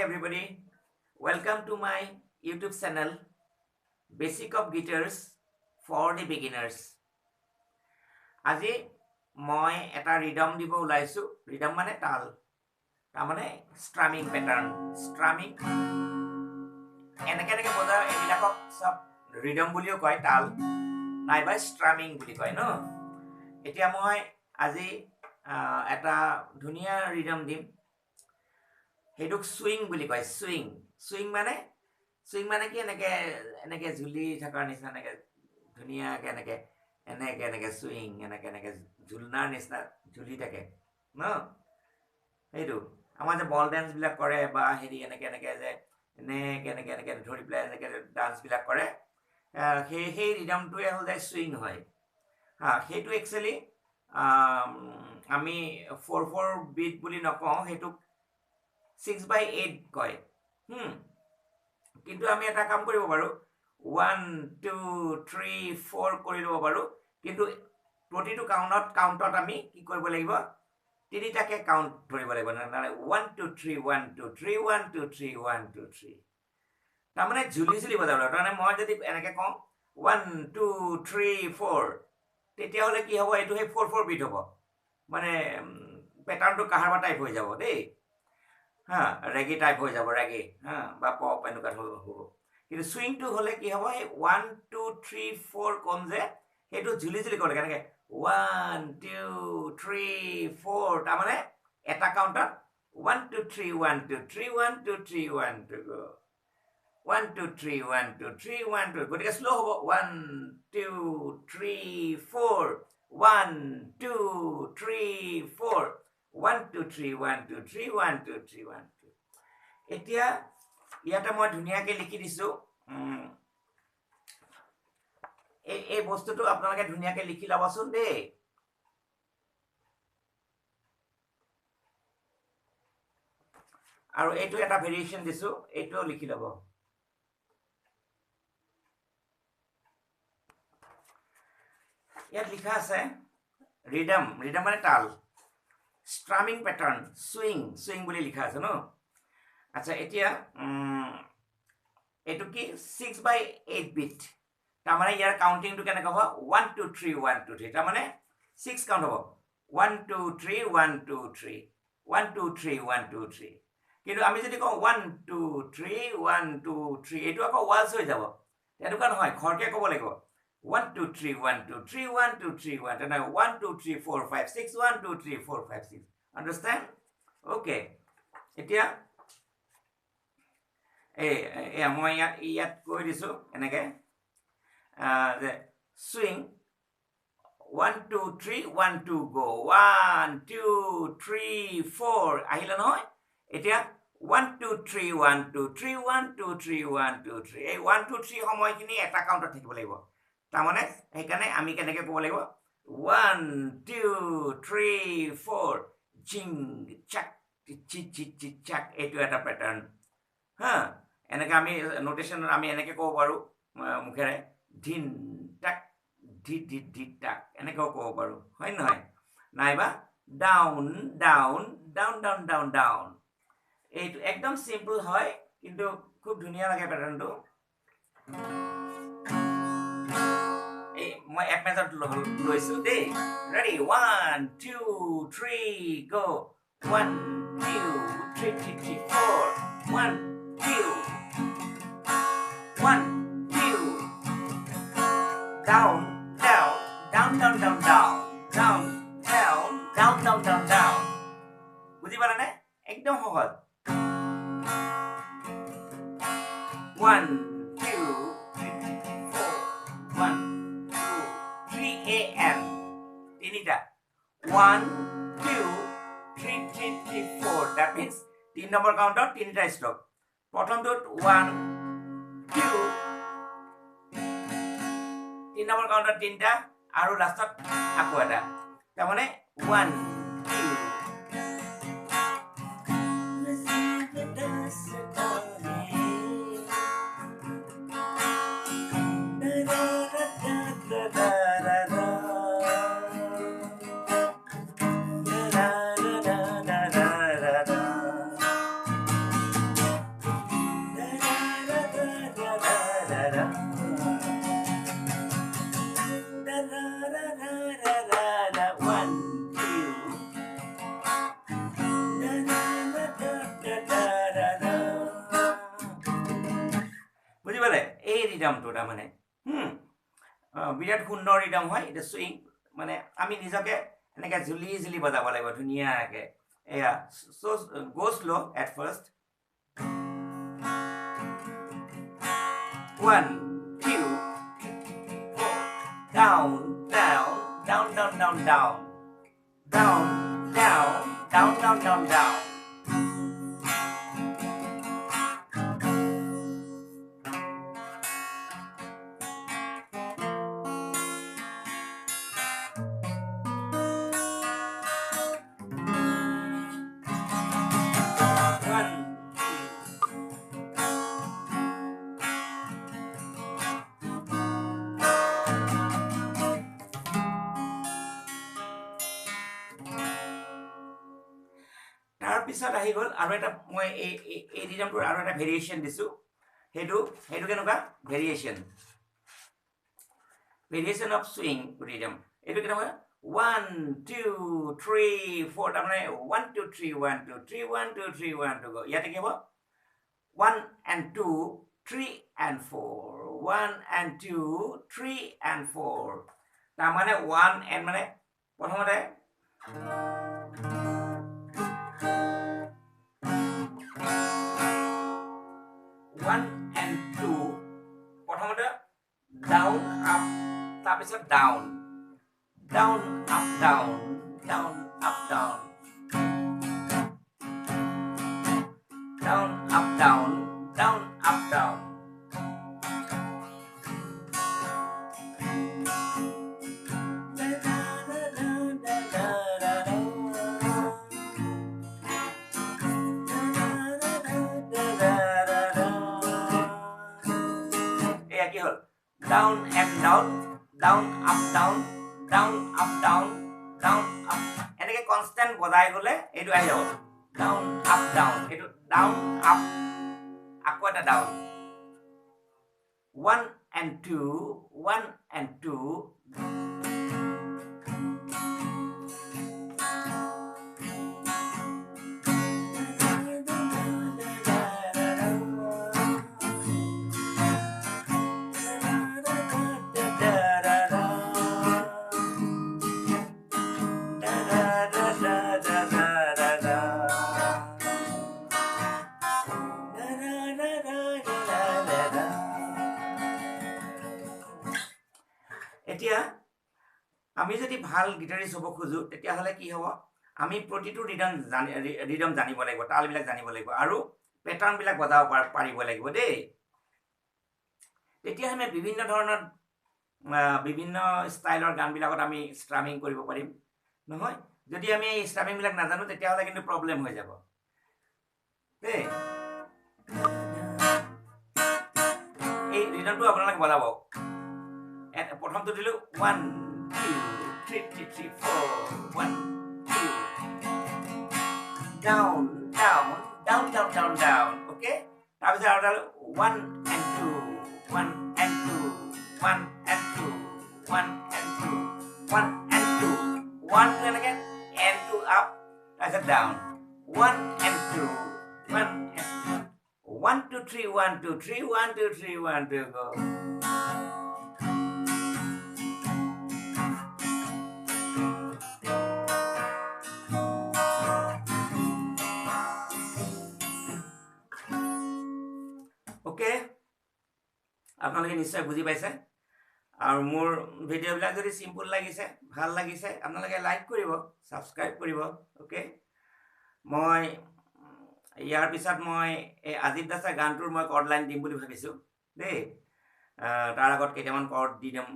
everybody, welcome to my YouTube channel Basic of Guitars for the Beginners. আজি মই এটা rhythm দিব ওলাইছো ৰিদম মানে তাল তাৰ মানে স্ট্ৰামিং প্যাটাৰ্ন স্ট্ৰামিং এনেকে বজায় এবিলাকক সব ৰিদম বুলিও কয় তাল নাইবা স্ট্ৰামিং বুলি কয় ন এতিয়া মই আজি এটা ধুনিয়া ৰিদম দিম হেডুক সুইং বুলি কয় সুইং মানে কি এনেকে ঝুলি থাকাৰ নিচিনা এনেকে ধুনিয়াকে এনেকে সুইং এনেকে ঝুলনাৰ নিচিনা ঝুলি থাকে ন হেডু আমাৰ যে বল ডান্স বিলাক কৰে বা হেৰি এনেকে যে এনেকে ধৰি প্লাই এনেকে ডান্স বিলাক কৰে সেই ৰিদমটোৱে হ'ল যে সুইং হয় হেতু একচুয়ালি আমি 4/4 বিট বুলি নকওঁ হেতু 6/8 কয় কিন্তু আমি এটা কাম কৰিব পাৰো 1 2 3 4 কৰি লব পাৰো কিন্তু প্ৰতিটো কাউন্টত আমি কি কৰিব লাগিব তিনিটাকে কাউন্ট ধৰিব লাগিব না 1 2 3 1 2 3 1 2 3 1 2 3 তাৰ মানে ঝুলি বজাব মানে মই যদি এনেকে কওঁ 1 2 3 4 তেতিয়া হলে কি হ'ব এটো হে 4/4 বিট হ'ব মানে প্যাটাৰ্নটো কাহাৰবা টাইপ হৈ যাব দেই ৰেগে টাইপ হৈ যাব ৰেগে বা পপ এনেকুৱা হ'ব কিন্তু সুইংটো হলে কি হ'ব এই 1 2 3 4 কোন যে হেতু ঝুলি কৰে কেনেকে 1 2 3 4 তাৰ মানে এটা কাউন্টত 1 2 3 1 2 3 1 2 3 1 2 go 1 2 3 1 2 3 1 2 গতিকে স্লো হ'ব 1 2 3 4 1 2 3 4 1 2 3 1 2 3 1 2 3 1 2 এতিয়া ইয়াতে মই ধুনিয়াকে লিখি দিছো এই বস্তুটো আপোনালোকে ধুনিয়াকে লিখি লবচোন দেই আৰু এইটো এটা ভেৰিয়েশন দিছো এইটো লিখি লব ইয়াত লিখা আছে ৰিদম মানে তাল স্ট্ৰামিং প্যাটাৰ্ন সুইং বুলি লিখা আছে ন আচ্ছা এতিয়া এটো কি 6/8 বিট তাৰ মানে ইয়াৰ কাউন্টিংটো কেনেকৈ হ'ব 1 2 3 1 2 3 তাৰ মানে 6 কাউন্ট হ'ব 1 2 3 1 2 3 1 2 3 1 2 3 কিন্তু আমি যদি কওঁ 1 2 3 1 2 3 এটো আকৌ ওয়ালস হৈ যাব এটুকা নহয় খৰকে ক'ব লাগিব 1 2 3 1 2 3 1 2 3 1 and 1 2 3 4 5 6 1 2 3 4 5 6 understand okay এতিয়া মই ইয়াত কৈ দিছো এনেকে the swing 1 2 3 1 2 go 1 2 3 4 আহিলা নহয় এতিয়া 1 2 3 1 2 3 1 2 3 1 2 3 এই 1 2 3 সময়খিনি এটা কাউন্টত থাকিব লাগিব তাৰ মানে সেইকাৰণে আমি কেনেকে ক'ব লাগিব 1 2 3 4 জিং চাক চি চাক এইটো এটা প্যাটাৰ্ন এনেকে আমি নোটেশন আমি এনেকে ক'ব পাৰো মুখেৰে ধিন টাক ধি টাক এনেকে ক'ব পাৰো হয় নহয় নাইবা down down down down down down এইটো একদম সিম্পল হয় কিন্তু খুব ধুনিয়া লাগে প্যাটাৰ্নটো মই এক মেজাত লৈছো দেই ready 1 2 3 go 1 2 3 3 4 1 2 1 2 down down down down down down down down down down down down বুজি পালা নে একদম সহজ 1 2 3 4 1 2 3 am তিনিটা 1 2 3 3 3 4 that means 3 নম্বৰ কাউন্টত তিনিটা ষ্ট্ৰোক প্ৰথমটোত 1 2 3 নম্বৰ কাউন্টত তিনিটা আৰু লাষ্টত আকৌ এটা তাৰ মানে 1 2 এই ৰিডামটো তাৰমানে বিৰাট সুন্দৰ ৰিডাম হয় এটা চুইং মানে আমি নিজকে এনেকৈ জুলি জুলি বজাব লাগিব ধুনীয়াকৈ এয়া go slow at first 1 2 4 down down down down down down down down down down down down তাৰপিছত আহি গ'ল আৰু এটা মই এই ৰিডামটোৰ আৰু এটা ভেৰিয়েশ্যন দিছোঁ সেইটো কেনেকুৱা ভেৰিয়েশ্যন অফ চুইং ৰিডাম এইটো কেনেকুৱা 1 2 3 4 তাৰমানে 1 2 3 1 2 3 1 2 3 1 2 ইয়াতে কি হ'ব 1 and 2 3 and 4 1 and 2 3 and 4 তাৰমানে 1 and মানে প্ৰথমতে down up তাৰপিছত down down up down down up down down up down down up down এয়া কি হ'ল down and down down up down down up down down up এনেকৈ constant বজাই গ'লে এইটো আহি যাব down up down এইটো down up আকৌ এটা down 1 and 2 1 and 2 এতিয়া আমি যদি ভাল গিটাৰিষ্ট হ'ব খোজো তেতিয়াহ'লে কি হ'ব আমি প্ৰতিটো ৰিডম জানিব লাগিব তালবিলাক জানিব লাগিব আৰু পেটাৰ্ণবিলাক বজাব পাৰিব লাগিব দেই তেতিয়া আমি বিভিন্ন ধৰণৰ বিভিন্ন ষ্টাইলৰ গানবিলাকত আমি ষ্ট্ৰামিং কৰিব পাৰিম নহয় যদি আমি এই ষ্ট্ৰামিংবিলাক নাজানো তেতিয়াহ'লে কিন্তু প্ৰব্লেম হৈ যাব দেই এই ৰিডমটো আপোনালোকে বজাব প্ৰথমটো দিলোঁ 1 2 3 3 4 1 2 down down down down down down okay তাৰপিছত আৰু 1 and 2 1 and 2 1 and 2 1 and 2 1 and 2 1 এনেকৈ and 2 up তাৰপিছত down 1 and 2 1 and 1 2 3 1 2 3 1 2 3 1 2 go okay আপোনালোকে নিশ্চয় বুজি পাইছে আৰু মোৰ ভিডিঅ'বিলাক যদি চিম্পল লাগিছে ভাল লাগিছে আপোনালোকে লাইক কৰিব ছাবস্ক্ৰাইব কৰিব ওকে মই ইয়াৰ পিছত মই এই আজিব দাসৰ গানটোৰ মই কৰ্ড লাইন দিম বুলি ভাবিছোঁ দেই তাৰ আগত কেইটামান কৰ্ড দি দিম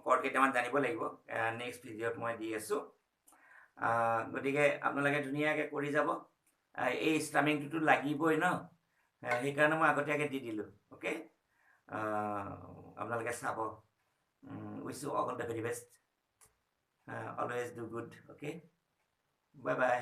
কৰ্ড কেইটামান জানিব লাগিব নেক্সট ভিডিঅ'ত মই দি আছোঁ গতিকে আপোনালোকে ধুনীয়াকৈ কৰি যাব এই ষ্ট্ৰামিংটোতো লাগিবই ন সেইকাৰণে মই আগতীয়াকৈ দি দিলোঁ ওকে আপোনালোকে চাব wish you all the very best always do good okay bye by